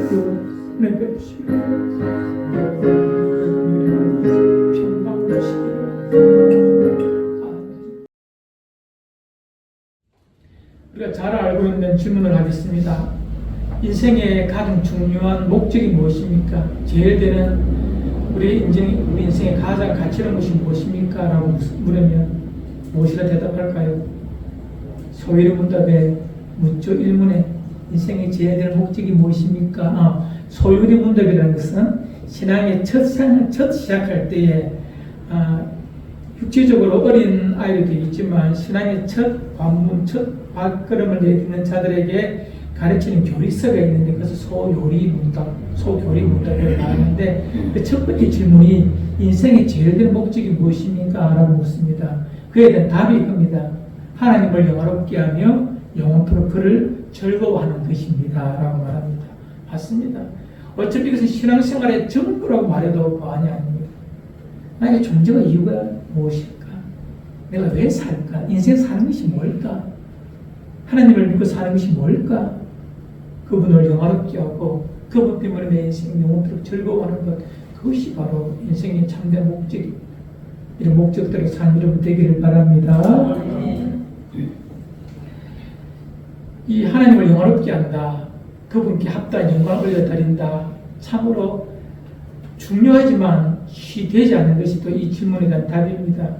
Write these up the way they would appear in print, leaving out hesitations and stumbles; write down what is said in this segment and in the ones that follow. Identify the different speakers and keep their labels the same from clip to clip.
Speaker 1: 주시고 은혜 베푸시고 평강 주시고. 우리가 잘 알고 있는 질문을 하겠습니다. 인생의 가장 중요한 목적이 무엇입니까? 제일 되는 우리 인생의 가장 가치 있는 것이 무엇입니까? 라고 물으면 무엇이라 대답할까요? 소위의 문답에 묻죠. 1문에 인생의 제일 되는 목적이 무엇입니까? 소위의 문답이라는 것은 신앙의 첫 시작할 때에 육체적으로 어린 아이들도 있지만 신앙의 첫 관문, 첫 발걸음을 내딛는 자들에게 가르치는 교리서가 있는데 그것을 소교리 문답이라고 말하는데 그 첫 번째 질문이 인생의 제일 된 목적이 무엇입니까? 라고 묻습니다. 그에 대한 답이 이겁니다. 하나님을 영화롭게 하며 영원토록 그를 즐거워하는 것입니다. 라고 말합니다. 맞습니다. 어차피 이것은 신앙생활의 전부라고 말해도 과언이 아닙니다. 나의 존재가 이유가 무엇일까? 내가 왜 살까? 인생 사는 것이 뭘까? 하나님을 믿고 사는 것이 뭘까? 그분을 영화롭게 하고 그분 때문에 내 인생이 영원토록 즐거워하는 것, 그것이 바로 인생의 참된 목적입니다. 이런 목적대로 사는 여러분 되기를 바랍니다. 이 하나님을 영화롭게 한다, 그분께 합당한 영광을 올려드린다, 참으로 중요하지만 쉬되지 않는 것이 또 이 질문에 대한 답입니다.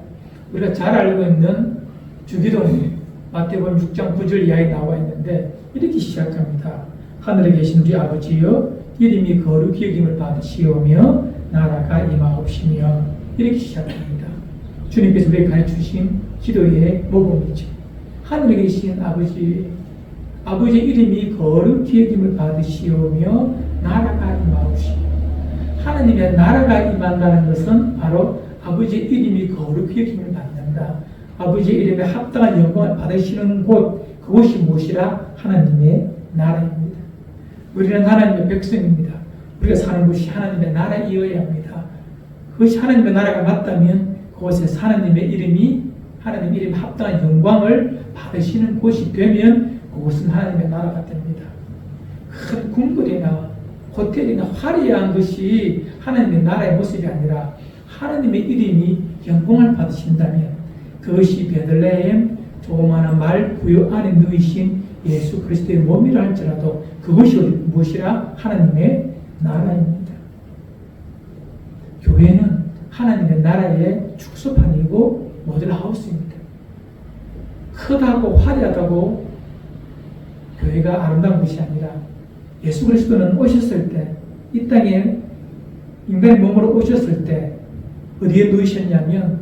Speaker 1: 우리가 잘 알고 있는 주기도는 마태복음 6장 9절 이하에 나와 있는데 이렇게 시작합니다. 하늘에 계신 우리 아버지여, 이름이 거룩히 여김을 받으시오며 나라가 임하옵시며, 이렇게 시작합니다. 주님께서 우리에게 가르쳐주신 기도의 모범이죠. 하늘에 계신 아버지의 이름이 거룩히 여김을 받으시오며 나라가 임하옵시며, 하나님의 나라가 임한다는 것은 바로 아버지의 이름이 거룩히 여김을 받는다, 아버지의 이름에 합당한 영광을 받으시는 곳, 그곳이 무엇이라? 하나님의 나라입니다. 우리는 하나님의 백성입니다. 우리가 사는 곳이 하나님의 나라이어야 합니다. 그것이 하나님의 나라가 맞다면 그곳에서 하나님의 이름에 합당한 영광을 받으시는 곳이 되면 그곳은 하나님의 나라가 됩니다. 큰 궁궐이나 호텔이나 화려한 것이 하나님의 나라의 모습이 아니라 하나님의 이름이 영광을 받으신다면 그것이 베들레헴 조그마한 말 구유 안에 누이신 예수 그리스도의 몸이라 할지라도 그것이 무엇이라? 하나님의 나라입니다. 교회는 하나님의 나라의 축소판이고 모델하우스입니다. 크다고 화려하다고 교회가 아름다운 것이 아니라 예수 그리스도는 오셨을 때, 이 땅에 인간의 몸으로 오셨을 때 어디에 누이셨냐면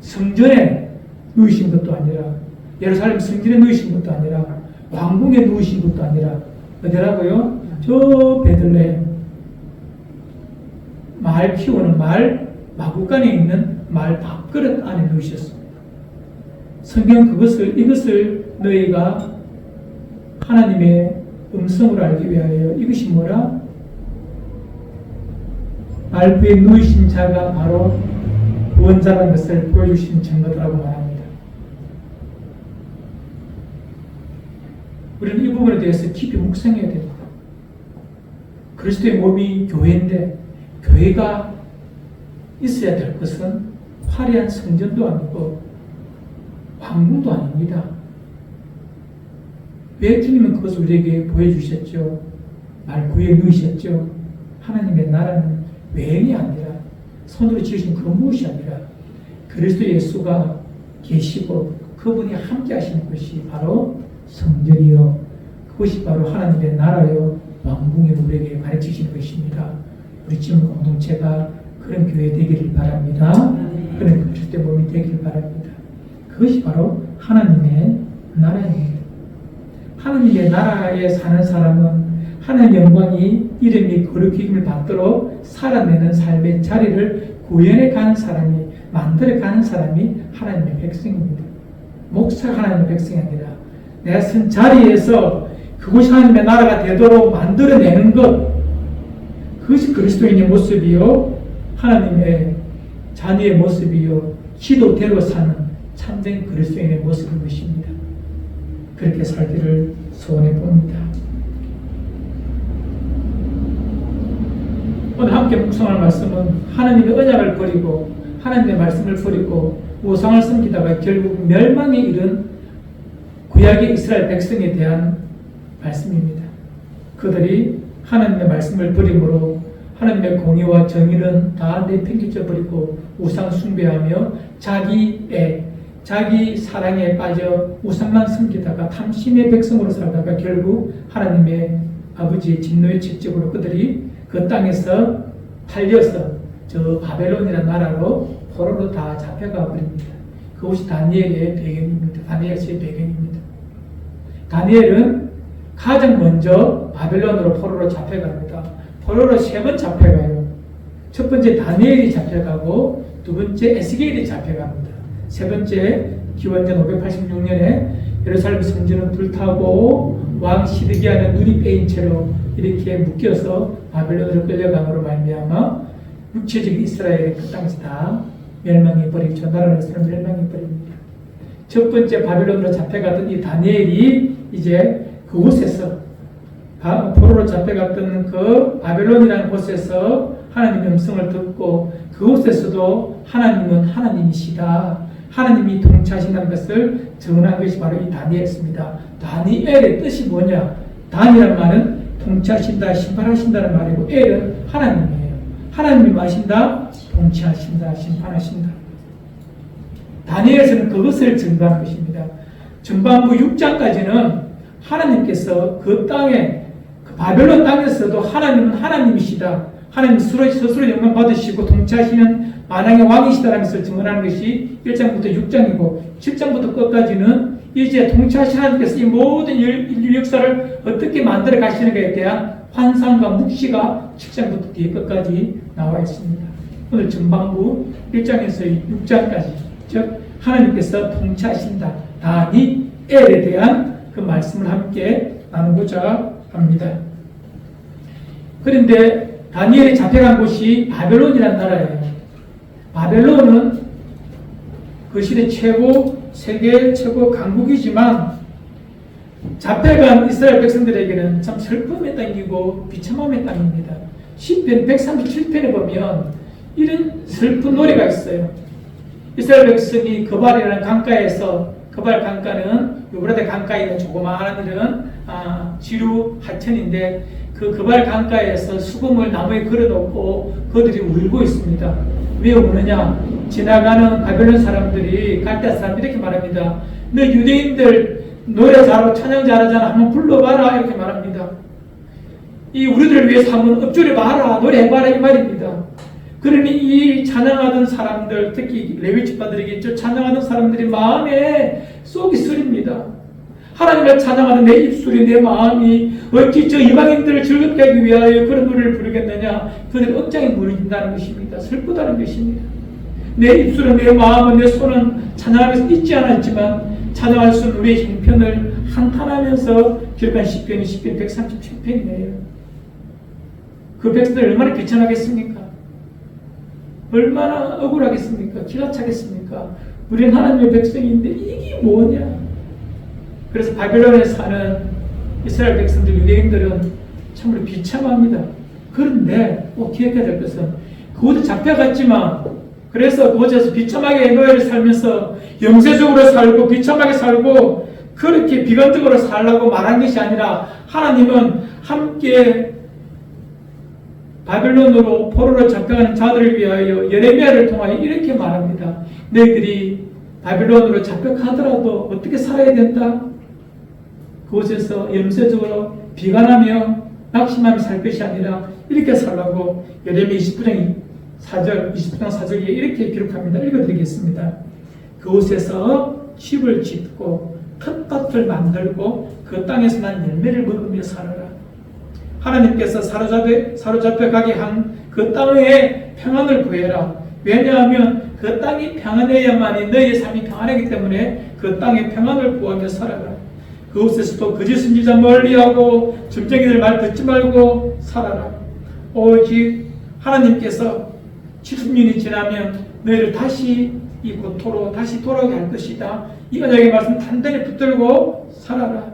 Speaker 1: 성전에 누이신 것도 아니라, 예루살렘 성전에 누이신 것도 아니라, 왕궁에 누이신 것도 아니라 어디라고요? 저 베들레헴 말 키우는 마구간에 있는 말 밥그릇 안에 누이셨습니다. 성경 이것을 너희가 하나님의 음성을 알기 위하여, 이것이 뭐라? 말 위에 누이신 자가 바로 구원자라는 것을 보여주신 증거라고 말합니다. 우리는 이 부분에 대해서 깊이 묵상해야 됩니다. 그리스도의 몸이 교회인데 교회가 있어야 될 것은 화려한 성전도 아니고 왕궁도 아닙니다. 왜 주님은 그것을 우리에게 보여주셨죠? 말구에 누이셨죠? 하나님의 나라는 외행이 아니라, 손으로 지으신 그런 무엇이 아니라 그리스도 예수가 계시고 그분이 함께 하시는 것이 바로 성전이요, 그것이 바로 하나님의 나라요 왕궁으로 우리에게 가르치시는 것입니다. 우리 지금 공동체가 그런 교회 되기를 바랍니다. 그런 그리스도의 몸이 되기를 바랍니다. 그것이 바로 하나님의 나라입니다. 하나님의 나라에 사는 사람은 하나님의 영광이 이름이 거룩히 힘을 받도록 살아내는 삶의 자리를 구현해 가는 사람이, 만들어 가는 사람이 하나님의 백성입니다. 목사가 하나님의 백성이 아니라 내가 쓴 자리에서 그것이 하나님의 나라가 되도록 만들어내는 것, 그것이 그리스도인의 모습이요, 하나님의 자녀의 모습이요, 기도대로 사는 참된 그리스도인의 모습인 것입니다. 그렇게 살기를 소원해 봅니다. 오늘 함께 묵상할 말씀은 하나님의 언약을 버리고 하나님의 말씀을 버리고 우상을 섬기다가 결국 멸망에 이른 구약의 이스라엘 백성에 대한 말씀입니다. 그들이 하나님의 말씀을 버림으로 하나님의 공의와 정의는 다 내팽개쳐 버리고 우상 숭배하며 자기 사랑에 빠져 우상만 섬기다가 탐심의 백성으로 살다가 결국 하나님의 아버지의 진노의 직접으로 그들이 그 땅에서 탈려서 저 바벨론이라는 나라로 포로로 다 잡혀가 버립니다. 그것이 다니엘의 배경입니다. 다니엘서의 배경입니다. 다니엘은 가장 먼저 바벨론으로 포로로 잡혀갑니다. 포로로 3번 잡혀가요. 첫 번째 다니엘이 잡혀가고 두 번째 에스겔이 잡혀갑니다. 세 번째 기원전 586년에 예루살렘 성전은 불타고 왕 시드기야는 눈이 빼인 채로 이렇게 묶여서 바벨론으로 끌려감으로 말미암아 육체적인 이스라엘의 그 땅에서 다 멸망해 버리죠. 나라를 멸망해 버립니다. 첫 번째 바벨론으로 잡혀갔던 이 다니엘이 이제 그곳에서 포로로 잡혀갔던 그 바벨론이라는 곳에서 하나님의 음성을 듣고 그곳에서도 하나님은 하나님이시다. 하나님이 통치하신다는 것을 증언한 것이 바로 이 다니엘입니다. 다니엘의 뜻이 뭐냐? 다니엘이라는 말은 통치하신다, 심판하신다는 말이고 엘은 하나님이에요. 하나님이 하신다, 통치하신다, 심판하신다. 다니엘에서는 그것을 증거하는 것입니다. 전반부 6장까지는 하나님께서 그 땅에 그 바벨론 땅에서도 하나님은 하나님이시다. 하나님 스스로 영광 받으시고 통치하시는 만왕의 왕이시다라는 것을 증언하는 것이 1장부터 6장이고 7장부터 끝까지는 이제 통치하신 하나님께서 이 모든 인류 역사를 어떻게 만들어 가시는가에 대한 환상과 묵시가 7장부터 뒤에 끝까지 나와 있습니다. 오늘 전반부 1장에서 6장까지 즉 하나님께서 통치하신다. 다니엘에 대한 그 말씀을 함께 나누고자 합니다. 그런데 다니엘이 잡혀간 곳이 바벨론이라는 나라예요. 바벨론은 그 시대 세계 최고 강국이지만 잡혀간 이스라엘 백성들에게는 참 슬픔의 땅이고 비참함의 땅입니다. 시편 137편에 보면 이런 슬픈 노래가 있어요. 이스라엘 백성이 거발이라는 강가에서, 거발 강가는 유브라데 강가에 있는 조그마한 이런 지루 하천인데 그 거발 강가에서 수금을 나무에 걸어놓고 그들이 울고 있습니다. 왜 우느냐? 지나가는 바벨론 사람들이 갈대 사람 이렇게 말합니다. 너 유대인들 노래 잘하고 찬양 잘하잖아. 한번 불러봐라 이렇게 말합니다. 이 우리들을 위해서 한번 읊조려봐라, 노래해봐라 이 말입니다. 그러니 이 찬양하던 사람들, 특히 레위 지파들에게 찬양하던 사람들이 마음에 쏙이 쓰립니다. 하나님을 찬양하는 내 입술이, 내 마음이 어찌 저 이방인들을 즐겁게 하기 위하여 그런 노래를 부르겠느냐. 그들의 억장이 무너진다는 것입니다. 슬프다는 것입니다. 내 입술은, 내 마음은, 내 손은 찬양하면서 잊지 않았지만 찬양할 수 있는 우리의 형편을 한탄하면서 기록한 시편이 시편 137편이에요. 그 백성들 얼마나 비참하겠습니까? 얼마나 억울하겠습니까? 기가 차겠습니까? 우리는 하나님의 백성인데 이게 뭐냐? 그래서 바벨론에 사는 이스라엘 백성들, 유대인들은 참으로 비참합니다. 그런데 꼭 기억해야 될 것은 그곳에 잡혀갔지만 그래서 그곳에서 비참하게 노예를 살면서 영세적으로 살고 비참하게 살고 그렇게 비관적으로 살라고 말한 것이 아니라 하나님은 함께 바벨론으로 포로로 잡혀가는 자들을 위하여 예레미야를 통하여 이렇게 말합니다. 너희들이 바벨론으로 잡혀가더라도 어떻게 살아야 된다? 그곳에서 염세적으로 비관하며 낙심하며 살 것이 아니라 이렇게 살라고 예레미야 29장 4절에 이렇게 기록합니다. 읽어드리겠습니다. 그곳에서 집을 짓고 텃밭을 만들고 그 땅에서 난 열매를 먹으며 살아라. 하나님께서 사로잡혀 가게 한 그 땅의 평안을 구해라. 왜냐하면 그 땅이 평안해야만이 너희의 삶이 평안하기 때문에 그 땅의 평안을 구하며 살아라. 그곳에서도 거짓 선지자 멀리하고 점쟁이들 말 듣지 말고 살아라. 오직 하나님께서 70년이 지나면 너희를 다시 이 고토로 다시 돌아오게 할 것이다. 이 언약의 말씀 단단히 붙들고 살아라.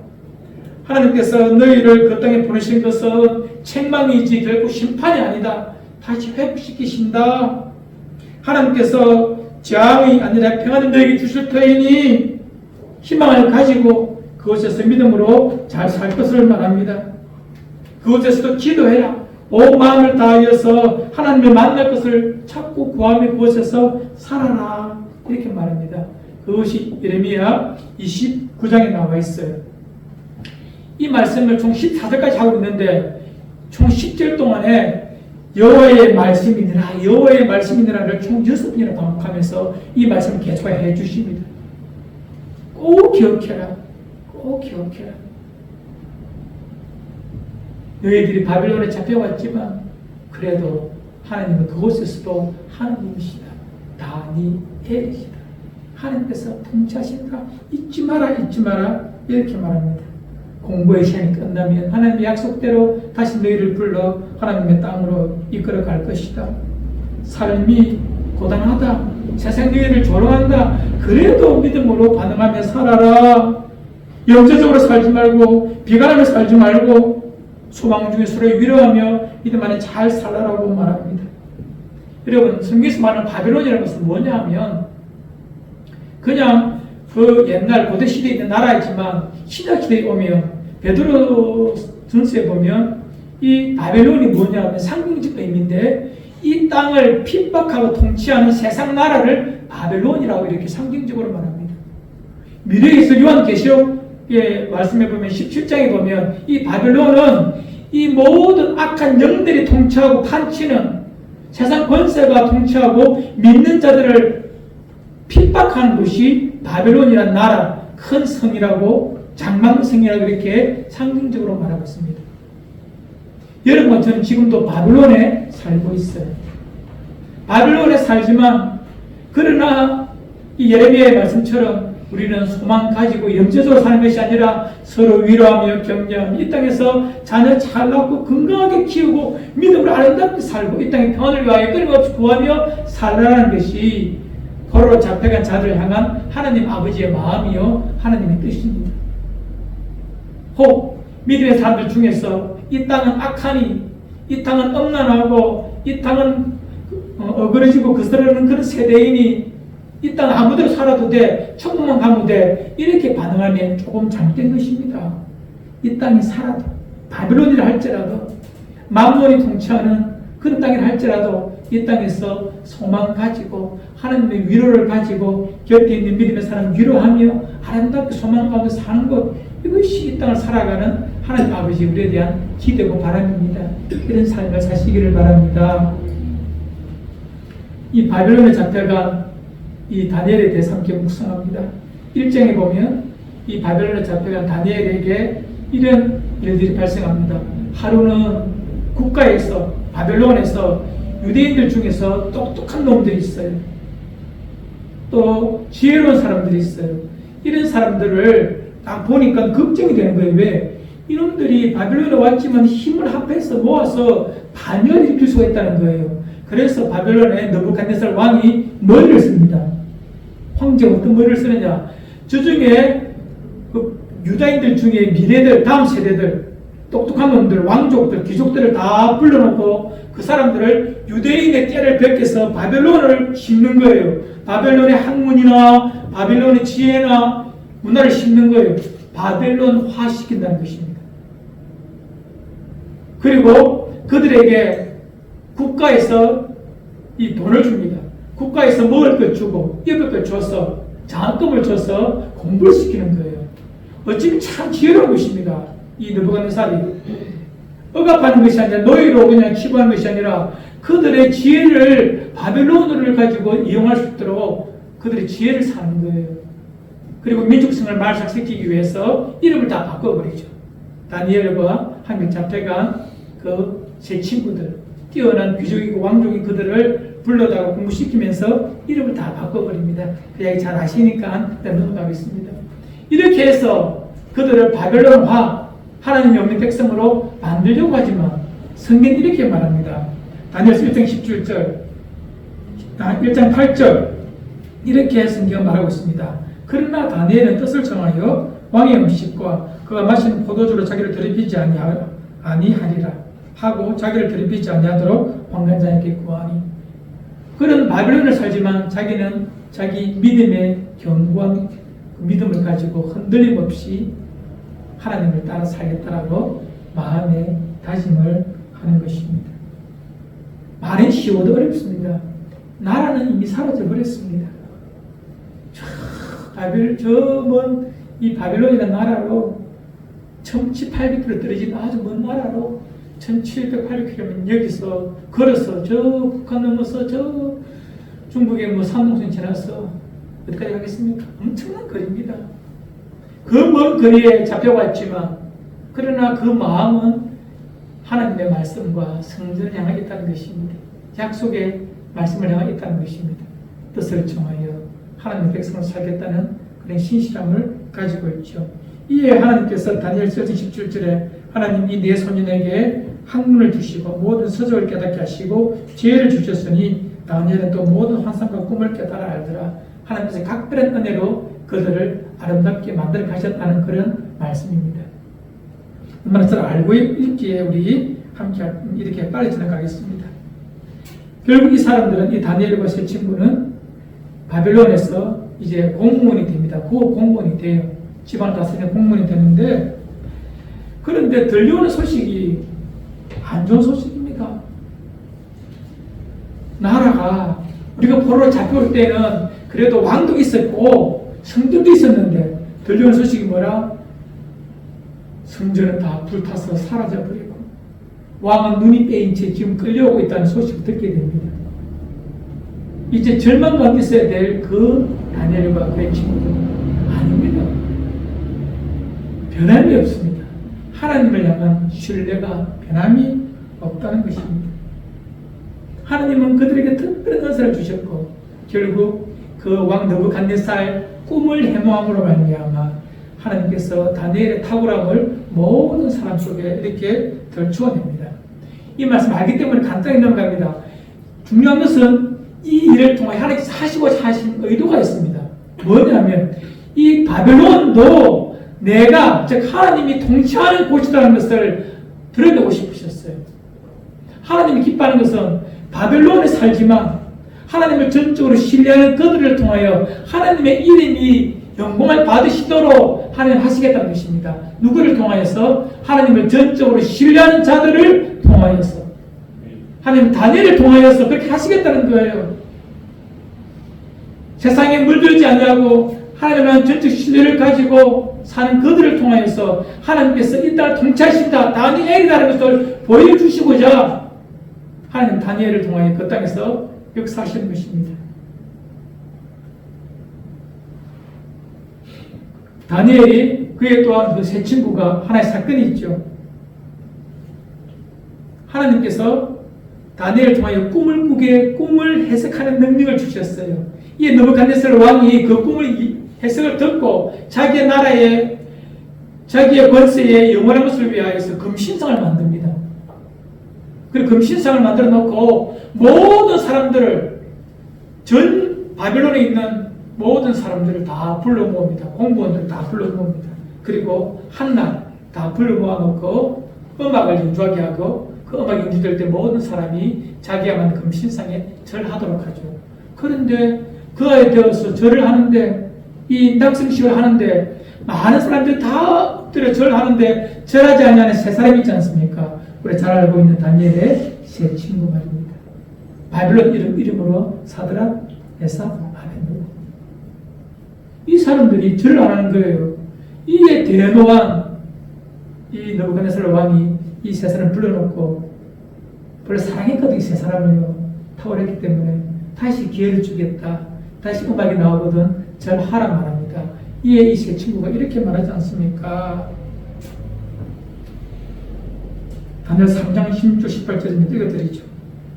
Speaker 1: 하나님께서 너희를 그 땅에 보내신 것은 책망이지 결국 심판이 아니다. 다시 회복시키신다. 하나님께서 재앙이 아니라 평안을 너에게 주실 터이니 희망을 가지고 그곳에서 믿음으로 잘 살 것을 말합니다. 그곳에서도 기도해라. 온 마음을 다하여서 하나님을 만날 것을 찾고 구하며 그곳에서 살아라. 이렇게 말합니다. 그것이 예레미야 29장에 나와 있어요. 이 말씀을 총 14절까지 하고 있는데 총 10절 동안에 여호와의 말씀이니라 여호와의 말씀이니라를 총 6번이나 반복하면서 이 말씀을 계속해 주십니다. 꼭 기억해라. 꼭 기억해라. 너희들이 바빌론에 잡혀왔지만 그래도 하나님은 그곳에서도 하나님이시다. 다니엘이시다. 하나님께서 통치하신다. 잊지 마라. 잊지 마라. 이렇게 말합니다. 공부의 시간이 끝나면 하나님의 약속대로 다시 너희를 불러 하나님의 땅으로 이끌어 갈 것이다. 삶이 고단하다. 세상 너희를 조롱한다. 그래도 믿음으로 반응하며 살아라. 영재적으로 살지 말고 비관하며 살지 말고 소망 중에 서로 위로하며 믿음 안에 잘 살아라고 말합니다. 여러분, 성경에서 말하는 바빌론이라는 것은 뭐냐 하면 그냥 그 옛날 고대 시대에 있는 나라이지만 신약 시대에 오면 베드로 전서에 보면 이 바벨론이 뭐냐 하면 상징적 의미인데 이 땅을 핍박하고 통치하는 세상 나라를 바벨론이라고 이렇게 상징적으로 말합니다. 미래에서 요한계시록의 말씀에 보면 17장에 보면 이 바벨론은 이 모든 악한 영들이 통치하고 판치는 세상 권세가 통치하고 믿는 자들을 핍박하는 것이 바벨론이라는 나라 큰 성이라고 장막성이라고 이렇게 상징적으로 말하고 있습니다. 여러분, 저는 지금도 바벨론에 살고 있어요. 바벨론에 살지만 그러나 이 예레미야의 말씀처럼 우리는 소망 가지고 영재적으로 사는 것이 아니라 서로 위로하며 격려하며 이 땅에서 자녀 잘 낳고 건강하게 키우고 믿음으로 아름답게 살고 이 땅의 평안을 위하여 끊임없이 구하며 살아라는 것이 포로로 잡혀간 자들을 향한 하나님 아버지의 마음이요 하나님의 뜻입니다. 혹 믿음의 사람들 중에서 이 땅은 악하니 이 땅은 엄난하고 이 땅은 어그러지고 거스르는 그런 세대이니 이 땅 아무데로 살아도 돼, 천국만 가면 돼, 이렇게 반응하면 조금 잘못된 것입니다. 이 땅에 살아도 바빌론이라 할지라도 만몬이 통치하는 그런 땅이라 할지라도 이 땅에서 소망 가지고 하나님의 위로를 가지고 곁에 있는 믿음의 사람 위로하며 아름답게 소망 가운데 사는 것, 이것이 이 땅을 살아가는 하나님 아버지 우리에 대한 기대고 바람입니다. 이런 삶을 사시기를 바랍니다. 이 바빌론에 잡혀간 이 다니엘에 대해서 함께 묵상합니다. 1장에 보면 이 바벨론에 잡혀간 다니엘에게 이런 일들이 발생합니다. 하루는 국가에서 바벨론에서 유대인들 중에서 똑똑한 놈들이 있어요. 또 지혜로운 사람들이 있어요. 이런 사람들을 딱 보니까 걱정이 되는 거예요. 왜? 이놈들이 바벨론에 왔지만 힘을 합해서 모아서 반역을 일으킬 수가 있다는 거예요. 그래서 바벨론의 느부갓네살 왕이 머리를 씁니다. 황제가 어떤 머리를 쓰느냐? 저 중에 그 유다인들 중에 미래들, 다음 세대들, 똑똑한 놈들, 왕족들, 귀족들을 다 불러놓고 그 사람들을 유대인의 떼를 벗겨서 바벨론을 심는 거예요. 바벨론의 학문이나 바벨론의 지혜나 문화를 심는 거예요. 바벨론화 시킨다는 것입니다. 그리고 그들에게 국가에서 이 돈을 줍니다. 국가에서 먹을 것 주고 입을 것 줘서 장학금을 줘서 공부를 시키는 거예요. 어찌면 참 지혜로운 것입니다. 이 느부갓네살이 억압하는 것이 아니라 노예로 그냥 취급하는 것이 아니라 그들의 지혜를 바벨론을 가지고 이용할 수 있도록 그들의 지혜를 사는 거예요. 그리고 민족성을 말살시키기 위해서 이름을 다 바꿔버리죠. 다니엘과 함께 잡혀간 그 세 친구들, 뛰어난 귀족이고 왕족이 그들을 불러다가 공부시키면서 이름을 다 바꿔버립니다. 그 이야기 잘 아시니까 넘어가겠습니다. 이렇게 해서 그들을 바벨론화, 하나님이 없는 백성으로 만들려고 하지만 성경이 이렇게 말합니다. 다니엘서 1장 17절, 1장 8절 이렇게 성경은 말하고 있습니다. 그러나 다니엘은 뜻을 정하여 왕의 음식과 그가 마시는 포도주로 자기를 더럽히지 아니하리라 하고 자기를 더럽히지 아니하도록 환관장에게 구하니. 그런 바벨론을 살지만 자기는 자기 믿음의 견고한 믿음을 가지고 흔들림 없이 하나님을 따라 살겠다라고 마음의 다짐을 하는 것입니다. 말은 쉬워도 어렵습니다. 나라는 이미 사라져 버렸습니다. 저 먼 이 바벨론이라는 나라로 1700km 떨어진 아주 먼 나라로 1700km 여기서 걸어서 저 북한 넘어서 저 중국의 산동선 지나서 어디까지 가겠습니까? 엄청난 거리입니다. 그 먼 거리에 잡혀왔지만 그러나 그 마음은 하나님의 말씀과 성전을 향하겠다는 것입니다. 약속의 말씀을 향하겠다는 것입니다. 뜻을 정하여 하나님의 백성을 살겠다는 그런 신실함을 가지고 있죠. 이에 하나님께서 다니엘서 17절에 하나님 이 네 소년에게 학문을 주시고 모든 서적을 깨닫게 하시고 지혜를 주셨으니 다니엘은 또 모든 환상과 꿈을 깨달아 알더라. 하나님께서 각별한 은혜로 그들을 아름답게 만들어 가셨다는 그런 말씀입니다. 얼마나 잘 알고 있기에 우리 함께 이렇게 빨리 지나가겠습니다. 결국 이 사람들은 이 다니엘과 세 친구는 바벨론에서 이제 공무원이 됩니다. 공무원이 돼요. 집안을 다스리는 공무원이 되는데, 그런데 들려오는 소식이 안 좋은 소식입니다. 나라가 우리가 포로로 잡혀올 때는 그래도 왕도 있었고 성전도 있었는데 들려오는 소식이 뭐라? 성전은 다 불타서 사라져버리고 왕은 눈이 빼인 채 지금 끌려오고 있다는 소식을 듣게 됩니다. 이제 절망감 있어야 될 그 다니엘과 그의 친구들은 아닙니다. 변함이 없습니다. 하나님을 향한 신뢰가 변함이 없다는 것입니다. 하나님은 그들에게 특별한 은사를 주셨고 결국 그 왕 느부갓네살 꿈을 해모함으로 말미암아 하나님께서 다니엘의 탁월함을 모든 사람 속에 이렇게 덜추어냅니다. 이 말씀 알기 때문에 간단히 넘어갑니다. 중요한 것은 이 일을 통해 하나님께서 하시고자 하신 의도가 있습니다. 뭐냐면 이 바벨론도 내가 즉 하나님이 통치하는 곳이라는 것을 드러내고 싶으셨어요. 하나님이 기뻐하는 것은 바벨론에 살지만 하나님을 전적으로 신뢰하는 그들을 통하여 하나님의 이름이 영광을 받으시도록 하나님 하시겠다는 것입니다. 누구를 통하여서? 하나님을 전적으로 신뢰하는 자들을 통하여서. 하나님 다니엘을 통하여서 그렇게 하시겠다는 거예요. 세상에 물들지 아니하고 하나님의 전적 신뢰를 가지고 사는 그들을 통하여서 하나님께서 이 땅을 통치하신다, 다니엘이라는 것을 보여주시고자 하나님 다니엘을 통하여 그 땅에서 역사하시는 것입니다. 다니엘이 그에 또한 그 세 친구가 하나의 사건이 있죠. 하나님께서 다니엘을 통하여 꿈을 꾸게 꿈을 해석하는 능력을 주셨어요. 이 느부갓네살 왕이 그 꿈을 해석을 듣고 자기의 나라에 자기의 권세에 영원한 것을 위하여서 금신상을 만듭니다. 그리고 금신상을 만들어 놓고 모든 사람들을 전 바벨론에 있는 모든 사람들을 다 불러 모읍니다. 공무원들 다 불러 모읍니다. 그리고 한날 다 불러 모아놓고 음악을 연주하게 하고 그 음악이 연주될 때 모든 사람이 자기가 만든 금신상에 절하도록 하죠. 그런데 그 아이에 되어서 절을 하는데 이 낙성식을 하는데 많은 사람들이 다 엎드려 절하는데 절하지 아니하는 세 사람이 있지 않습니까? 우리 잘 알고 있는 다니엘의 세 친구 말입니다. 바벨론 이름으로 사드락, 메삭, 아벤노고. 이 사람들이 절을 안 하는 거예요. 이에 대노한 이 느부갓네살 왕이 이 세 사람을 불러놓고 별로 사랑했거든. 이 세 사람을요. 탁월했기 때문에 다시 기회를 주겠다. 다시 음악이 나오거든 절하라 말합니다. 이에 이 세 친구가 이렇게 말하지 않습니까? 다니엘 3장 16절 18절을 읽어드리죠.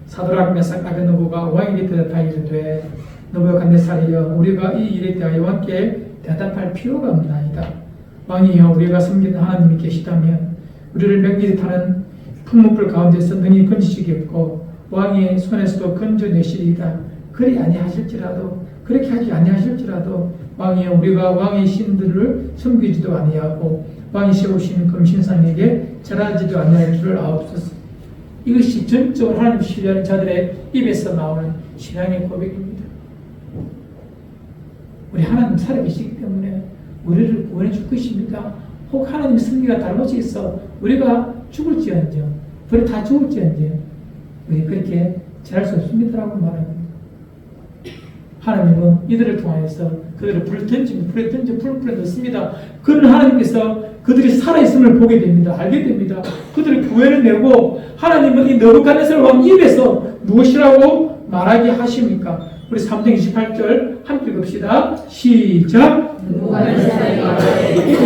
Speaker 1: 사드락, 메삭, 아벤노고가 왕에게 대답하이르되 느부갓네살이여 우리가 이 일에 대하여 왕께 대답할 필요가 없나이다. 왕이여 우리가 섬기는 하나님이 계시다면 우리를 맹렬히 타는 풍문불 가운데서 능히 건지시겠고 왕의 손에서도 건져내시리이다. 그리 아니하실지라도 그렇게 하지 아니하실지라도 왕이여 우리가 왕의 신들을 섬기지도 아니하고 왕이 세우신 금신상에게 절하지도 아니할 줄을 아옵소서. 이것이 전적으로 하나님 신뢰하는 자들의 입에서 나오는 신앙의 고백입니다. 우리 하나님 살아계시기 때문에 우리를 구원해 줄 것입니다. 혹 하나님의 승리가 잘못이 있어 우리가 죽을지언정, 우리 다 죽을지언정 우리 그렇게 잘할 수 없습니다라고 말합니다. 하나님은 이들을 통하여서 그들을 불에 던져 풀에 넣습니다. 그런 하나님께서 그들이 살아있음을 보게 됩니다. 알게 됩니다. 그들을 구원을 내고 하나님은 이 느부갓네살 왕 입에서 무엇이라고 말하게 하십니까? 우리 3장 28절 함께 읽읍시다. 시작.
Speaker 2: 느부갓네살이 말하되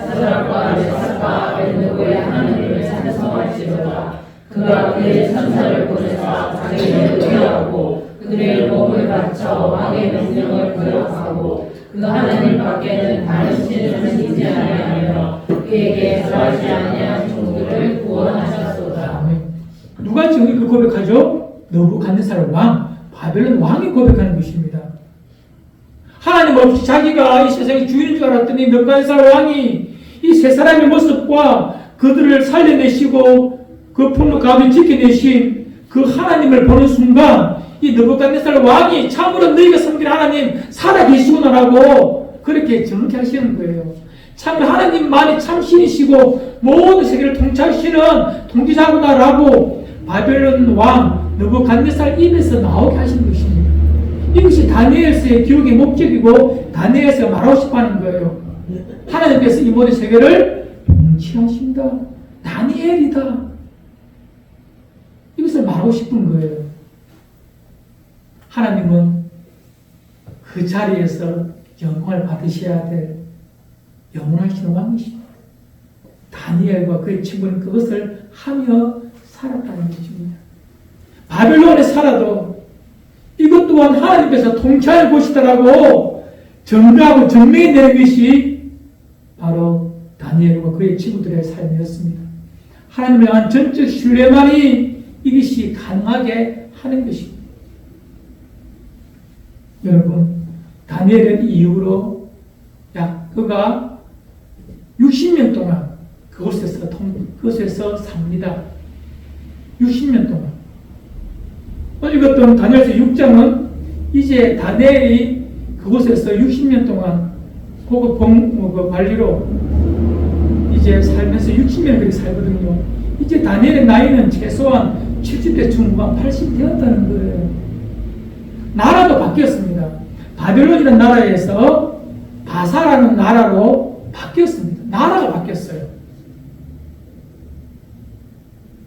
Speaker 2: 사드락과 메삭과 아벳느고의 하나님을 찬송할지로다. 그가 그의 천사를 보내사 자기를 의뢰하고 그들의 몸을 바쳐 왕의 명령을 거역하고 그 하나님 밖에는 다른 신을 섬기지 아니하며 그에게 절하지 아니한 종들을 구원하셨소이다.
Speaker 1: 누가 지금 그 고백하죠? 느부갓네살 왕, 바벨론 왕이 고백하는 것입니다. 하나님 없이 자기가 이 세상의 주인인 줄 알았더니 느부갓네살 왕이 이 세 사람의 모습과 그들을 살려내시고 그 풍로 가운데 지켜내신 그 하나님을 보는 순간 이 느부갓네살 왕이 참으로 너희가 섬기는 하나님 살아계시구나라고 그렇게 정확히 하시는 거예요. 참 하나님만이 참 신이시고 모든 세계를 통치하시는 통치자구나라고 바벨론 왕 느부갓네살 입에서 나오게 하시는 것입니다. 이것이 다니엘서의 기록의 목적이고 다니엘서가 말하고 싶어하는 거예요. 하나님께서 이 모든 세계를 통치하신다. 다니엘이다. 이것을 말하고 싶은 거예요. 하나님은 그 자리에서 영광을 받으셔야 될 영원하신 왕이십니다. 다니엘과 그의 친구는 그것을 하며 살았다는 것입니다. 바벨론에 살아도 이것 또한 하나님께서 통치할 곳이다라고 증거하고 증명해내는 것이 바로 다니엘과 그의 친구들의 삶이었습니다. 하나님을 향한 전적 신뢰만이 이것이 가능하게 하는 것입니다. 여러분, 다니엘은 이후로 그가 60년 동안 그곳에서 삽니다. 60년 동안. 읽었던 다니엘서 6장은 이제 다니엘이 그곳에서 60년 동안 그 관리로 이제 살면서 60년 그렇게 살거든요. 이제 다니엘의 나이는 최소한 70대 중반 80 되었다는 거예요. 나라도 바뀌었습니다. 바벨론이라는 나라에서 바사라는 나라로 바뀌었습니다. 나라가 바뀌었어요.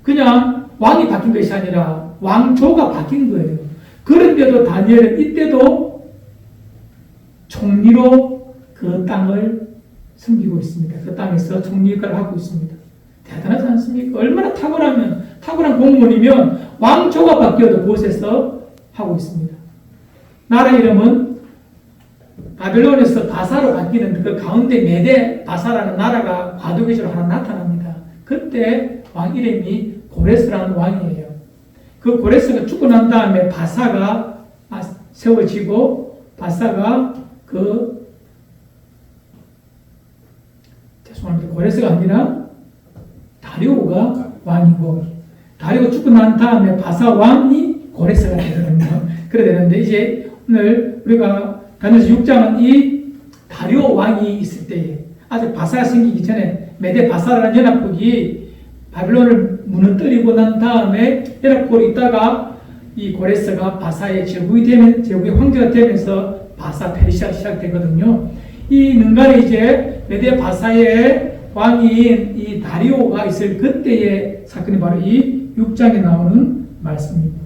Speaker 1: 그냥 왕이 바뀐 것이 아니라 왕조가 바뀐 거예요. 그런데도 다니엘은 이때도 총리로 그 땅을 섬기고 있습니다. 그 땅에서 총리 역할을 하고 있습니다. 대단하지 않습니까? 얼마나 탁월한 공무원이면 왕조가 바뀌어도 그곳에서 하고 있습니다. 나라 이름은 바벨론에서 바사로 바뀌는 그 가운데 메데 바사라는 나라가 과도기적으로 하나 나타납니다. 그때 왕 이름이 고레스라는 왕이에요. 그 고레스가 죽고 난 다음에 바사가 세워지고 바사가 죄송합니다. 고레스가 아니라 다리오가 왕이고 다리오가 죽고 난 다음에 바사 왕이 고레스가 되거든요. 그래야 되는데 이제 오늘 우리가 다니엘서 6장은 이 다리오 왕이 있을 때에 아직 바사가 생기기 전에 메데 바사라는 연합국이 바벨론을 무너뜨리고 난 다음에 연합국으로 있다가 이 고레스가 바사의 제국의 황제가 되면서 바사 페르시아가 시작되거든요. 이 능간에 이제 메데 바사의 왕인 이 다리오가 있을 그때의 사건이 바로 이 6장에 나오는 말씀입니다.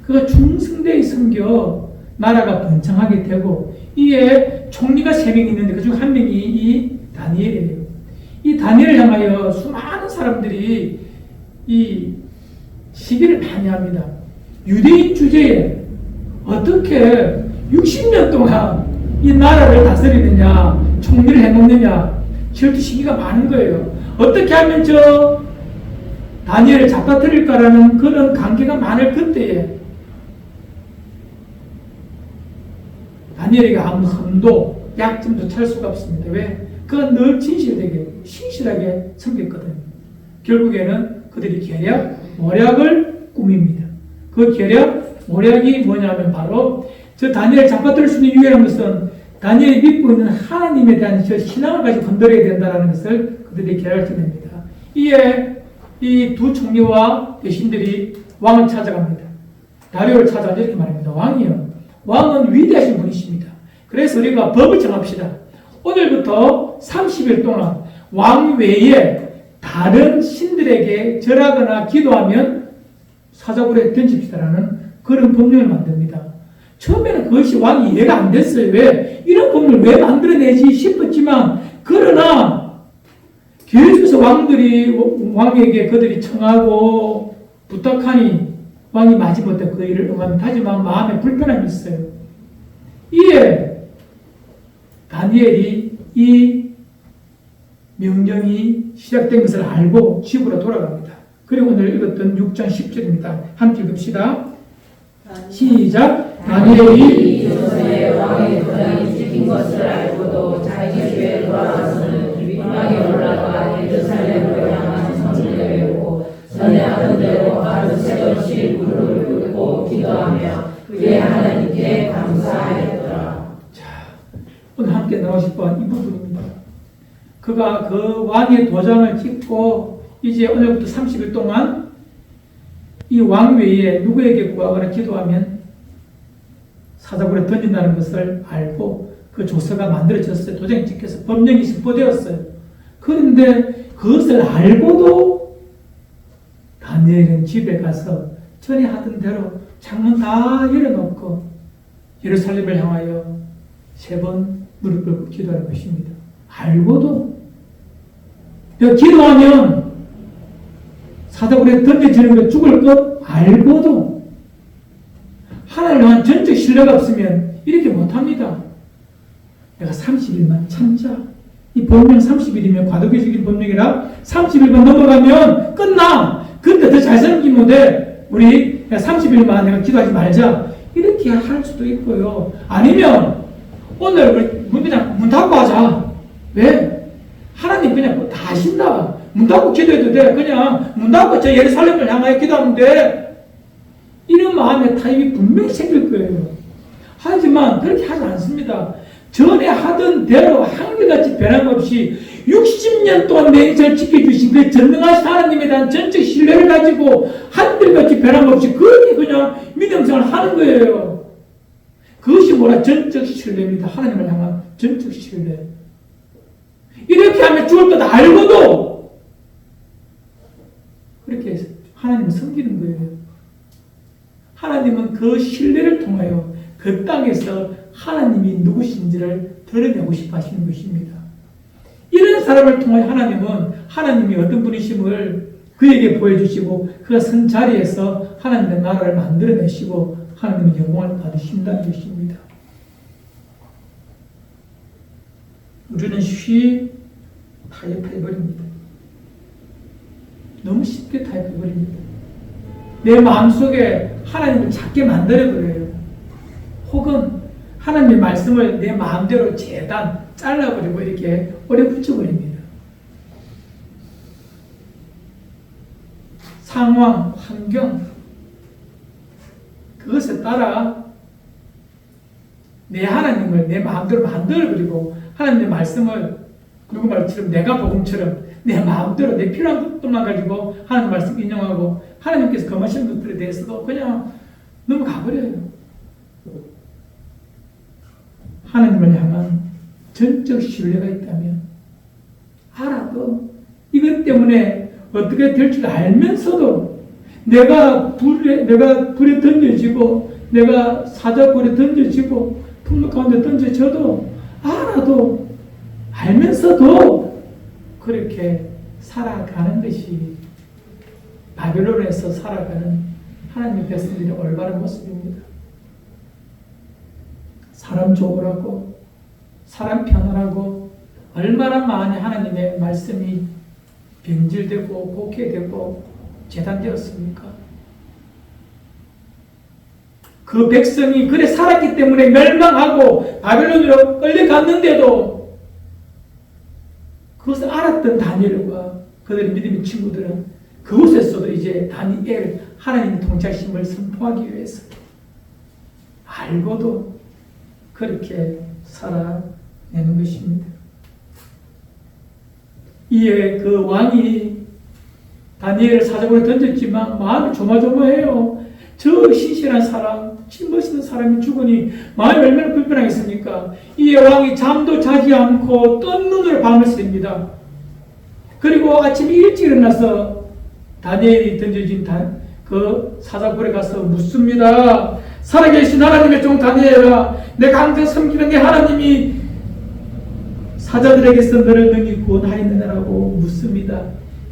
Speaker 1: 그가 충성되이 섬겨 나라가 번창하게 되고 이에 총리가 3명이 있는데 그중 한 명이 이 다니엘이에요. 이 다니엘을 향하여 수많은 사람들이 이 시기를 많이 합니다. 유대인 주제에 어떻게 60년 동안 이 나라를 다스리느냐, 총리를 해놓느냐, 절대 시기가 많은 거예요. 어떻게 하면 저 다니엘을 잡아뜨릴까라는 그런 관계가 많을 그때에 다니엘에게 아무 흠도 약점도 찰 수가 없습니다. 왜? 그가 늘 진실되게 신실하게 섬겼거든요. 결국에는 그들이 계략 모략을 꾸밉니다. 그 모략이 뭐냐면 바로 저 다니엘을 잡아들일 수 있는 유일한 것은 다니엘이 믿고 있는 하나님에 대한 저 신앙을 가지고 건드려야 된다는 것을 그들이 결정냅니다. 이에 이 두 총리와 대신들이 왕을 찾아갑니다. 다리오를 찾아가 이렇게 말합니다. 왕이요. 왕은 위대하신 분이십니다. 그래서 우리가 법을 정합시다. 오늘부터 30일 동안 왕 외에 다른 신들에게 절하거나 기도하면 사자굴에 던집시다라는 그런 법령을 만듭니다. 처음에는 그것이 왕이 이해가 안 됐어요. 왜? 이런 법령을 왜 만들어내지 싶었지만 그러나 계속해서 왕에게 그들이 청하고 부탁하니 왕이 마지못해 그 일을 응합니다. 하지만 마음에 불편함이 있어요. 이에 다니엘이 이 명령이 시작된 것을 알고 집으로 돌아갑니다. 그리고 오늘 읽었던 6장 10절입니다. 함께 읽읍시다. 시작. 다니엘이
Speaker 2: 조선의 왕의 도장이 찍힌 것을 알고도 자기 집에 돌아가서는 위방에 올라가 예루살렘으로 향한 성문에 외우고 전에 하던 대로 하루 새벽씩 무릎을 꿇고 기도하며 그의 하나님께 감사하였더라.
Speaker 1: 자, 오늘 함께 나오실 건 이 부분입니다. 그가 그 왕의 도장을 찍고 이제 오늘부터 30일 동안 이 왕 외에 누구에게 구하거나 기도하면 사자굴에 던진다는 것을 알고 그 조서가 만들어졌어요. 도장이 찍혀서 법령이 선포되었어요. 그런데 그것을 알고도 다니엘은 집에 가서 전에 하던 대로 창문 다 열어놓고 예루살렘을 향하여 3번 무릎 꿇고 기도하는 것입니다. 알고도 기도하면 사자굴에 던져지는 거 죽을 것 알고도 하나님을 향한 전적 신뢰가 없으면 이렇게 못합니다. 내가 30일만 참자. 이 법령 30일이면 과도기적인 법령이라 30일만 넘어가면 끝나. 근데 더 잘생긴 못해. 우리 30일만 내가 기도하지 말자. 이렇게 할 수도 있고요. 아니면 오늘 그냥 문 닫고 하자. 왜? 하나님 그냥 다 아신다. 문 닫고 기도해도 돼. 그냥 문 닫고 저 예루살렘을 향하여 기도하면 돼. 이런 마음의 타입이 분명히 생길 거예요. 하지만 그렇게 하지 않습니다. 전에 하던 대로 한결같이 변함없이 60년 동안 내 인생을 지켜주신 그 전능하신 하나님에 대한 전적 신뢰를 가지고 한결같이 변함없이 그렇게 그냥 믿음생활을 하는 거예요. 그것이 뭐라? 전적 신뢰입니다. 하나님을 향한 전적 신뢰. 이렇게 하면 죽을 것 알고도 그렇게 하나님을 섬기는 거예요. 하나님은 그 신뢰를 통하여 그 땅에서 하나님이 누구신지를 드러내고 싶어 하시는 것입니다. 이런 사람을 통하여 하나님은 하나님이 어떤 분이심을 그에게 보여주시고 그가 선 자리에서 하나님의 나라를 만들어내시고 하나님의 영광을 받으신다는 것입니다. 우리는 쉽게 타협해버립니다. 너무 쉽게 타협해버립니다. 내 마음속에 하나님을 작게 만들어버려요. 혹은 하나님의 말씀을 내 마음대로 재단, 잘라버리고 이렇게 오래 붙여버립니다. 상황, 환경, 그것에 따라 내 하나님을 내 마음대로 만들어버리고 하나님의 말씀을 누구 말처럼 내가 복음처럼 내 마음대로 내 필요한 것들만 가지고 하나님 말씀 인용하고 하나님께서 금하시는 것들에 대해서도 그냥 넘어가버려요. 하나님을 향한 전적 신뢰가 있다면 알아도 이것 때문에 어떻게 될 줄 알면서도 내가 불에 던져지고 내가 사자굴에 던져지고 풍력 가운데 던져져도 알아도 알면서도 그렇게 살아가는 것이 바벨론에서 살아가는 하나님의 백성들의 올바른 모습입니다. 사람 좋으라고 사람 편하라고 얼마나 많이 하나님의 말씀이 변질되고 곡해되고 재단되었습니까? 그 백성이 그래 살았기 때문에 멸망하고 바벨론으로 끌려갔는데도 그것을 알았던 다니엘과 그들의 믿음의 친구들은 그곳에서도 이제 다니엘 하나님의 통치하심을 선포하기 위해서 알고도 그렇게 살아내는 것입니다. 이에 그 왕이 다니엘을 사자굴에 던졌지만 마음이 조마조마해요. 저 신실한 사람, 멋있는 사람이 죽으니 마음이 얼마나 불편하겠습니까? 이에 왕이 잠도 자지 않고 뜬 눈으로 밤을 샙니다. 그리고 아침 일찍 일어나서 다니엘이 던져진 그 사자굴에 가서 묻습니다. 살아계신 하나님의 종 다니엘아, 내가 항상 섬기는 내 하나님이 사자들에게서 너를 능히 구원하였느냐라고 묻습니다.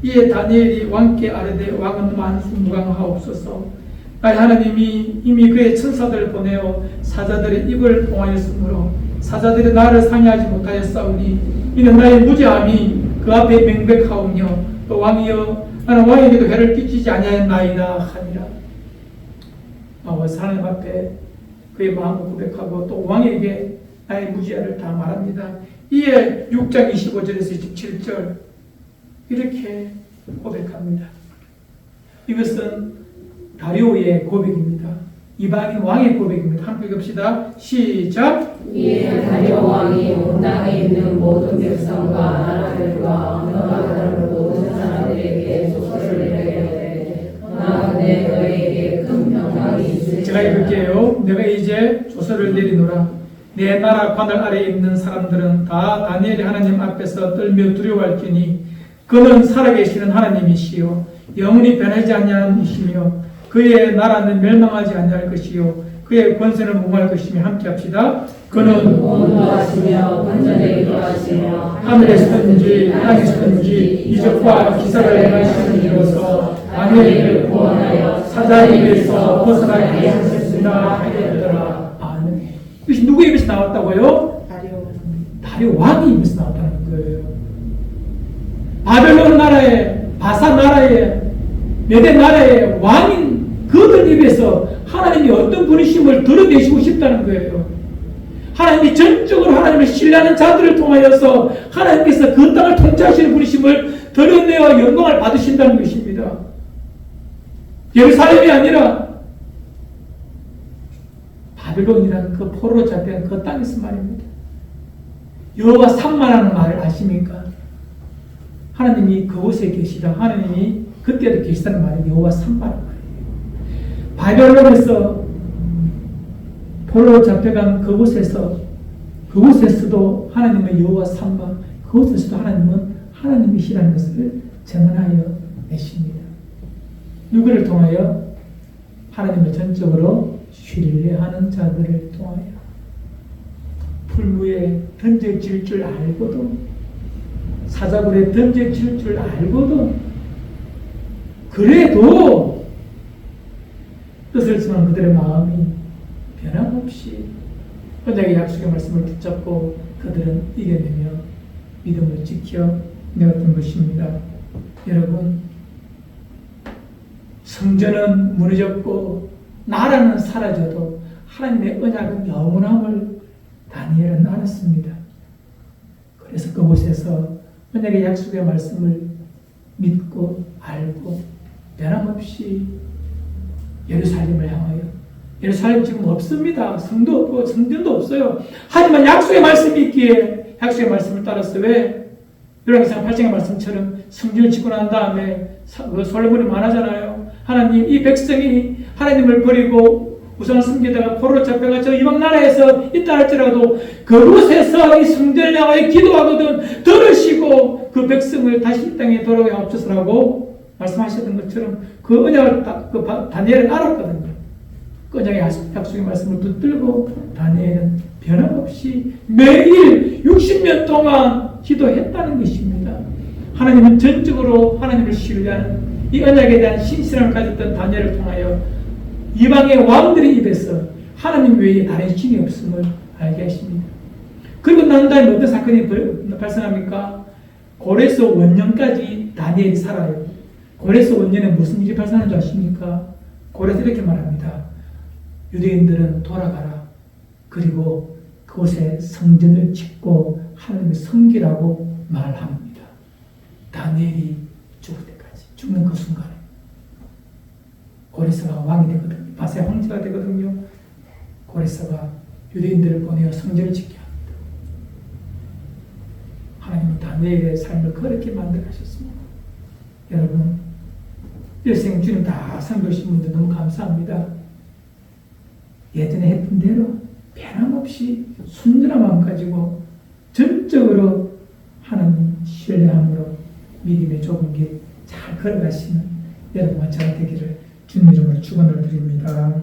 Speaker 1: 이에 다니엘이 왕께 아뢰되 왕은 만수무강하옵소서. 나의 하나님이 이미 그의 천사들을 보내어 사자들의 입을 봉하였으므로 사자들이 나를 상해하지 못하였사오니 이는 나의 무죄함이 그 앞에 명백하오며 또 왕이여 나는 왕에게도 해를 끼치지 아니하였나이다 하니라. 하나님 앞에 그의 마음을 고백하고 또 왕에게 나의 무죄를 다 말합니다. 이에 6장 25절에서 27절 이렇게 고백합니다. 이것은 다리오의 고백입니다. 이방인 왕의 고백입니다. 함께 읽읍시다. 시작.
Speaker 2: 이에 다리오 왕이 온 땅에 있는 모든 백성과 나라들과 언어가 다른 모든 사람들에게 속죄를 내리되 나아가되 너에게 큰 평강이 있으리라.
Speaker 1: 제가 읽을게요. 내가 이제 조서를 내리노라. 내 나라 관할 아래에 있는 사람들은 다 다니엘의 하나님 앞에서 떨며 두려워할지니 그는 살아계시는 하나님이시요 영원히 변하지 아니하는 이시며 그의 나라는 멸망하지 아니할 것이요 그의 권세는 무궁할 것이며 함께합시다. 그는
Speaker 2: 온도하시며 완전하기도 하시며
Speaker 1: 하늘에서든지 땅에서든지 이적과 기사를 행하시는 이로서 다니엘을 구원하여 사자의 입에서 벗어나게 하셨습니다 하였더라. 아멘. 이것이 누구의 입에서 나왔다고요? 다리오 왕의 입에서 나왔다는 거예요. 바벨론 나라의 바사 나라의 메대 나라의 왕인 그들 입에서 하나님이 어떤 분이심을 드러내시고 싶다는 거예요. 하나님이 전적으로 하나님을 신뢰하는 자들을 통하여서 하나님께서 그 땅을 통치하시는 분이심을 드러내어 영광을 받으신다는 것입니다. 예루살렘이 아니라 바벨론이라는 그 포로로 잡힌 그 땅에서 말입니다. 여호와 삼마라는 말을 아십니까? 하나님이 그곳에 계시다. 하나님이 그때도 계시다는 말이 여호와 삼마라는 말이에요. 바벨론에서 포로로 잡혀간 그곳에서도 하나님은 여호와 삼마, 그곳에서도 하나님은 하나님이시라는 것을 증언하여 내십니다. 누구를 통하여? 하나님을 전적으로 신뢰하는 자들을 통하여. 풀무에 던져질 줄 알고도, 사자굴에 던져질 줄 알고도, 그래도 뜻을 쓰는 그들의 마음이 변함없이 언약의 약속의 말씀을 붙잡고 그들은 이겨내며 믿음을 지켜내었던 것입니다. 여러분, 성전은 무너졌고 나라는 사라져도 하나님의 언약은 영원함을 다니엘은 알았습니다. 그래서 그곳에서 언약의 약속의 말씀을 믿고 알고 변함없이 예루살렘을 향하여, 예루살렘 지금 없습니다. 성도 없고 성전도 없어요. 하지만 약속의 말씀이 있기에 약속의 말씀을 따랐어요. 왜? 열왕기상 8장의 말씀처럼 성전을 짓고 난 다음에 솔로몬이 말하잖아요. 하나님, 이 백성이 하나님을 버리고 우상을 섬기다가 포로로 잡혀가 저 이방 나라에서 있다 할지라도 그곳에서 이 성전을 향하여 기도하거든 들으시고 그 백성을 다시 이 땅에 돌아오게 하옵소서라고 말씀하셨던 것처럼 그 언약을 다니엘은 알았거든요. 그 언약의 약속의 말씀을 붙들고 다니엘은 변함없이 매일 60년 동안 기도했다는 것입니다. 하나님은 전적으로 하나님을 신뢰하는 이 언약에 대한 신실함을 가졌던 다니엘을 통하여 이방의 왕들의 입에서 하나님 외에 다른 신이 없음을 알게 하십니다. 그리고 난 다음에 어떤 사건이 발생합니까? 고레스 원년까지 다니엘이 살아요. 고레스 원년에 무슨 일이 발생하는 줄 아십니까? 고레스 이렇게 말합니다. 유대인들은 돌아가라. 그리고 그곳에 성전을 짓고 하나님을 섬기라고 말합니다. 다니엘이 죽을 때까지. 죽는 그 순간에 고레스가 왕이 되거든요. 바세 황제가 되거든요. 고레스가 유대인들을 보내어 성전을 짓게 합니다. 하나님은 다니엘의 삶을 그렇게 만들어 가셨습니다. 여러분, 일생 주님 다 섬기신 분들 너무 감사합니다. 예전에 했던 대로 변함없이 순전한 마음 가지고 전적으로 하나님 신뢰함으로 믿음의 좁은 길 잘 걸어가시는 여러분과 저가 되기를 주님 이름으로 축원을 드립니다.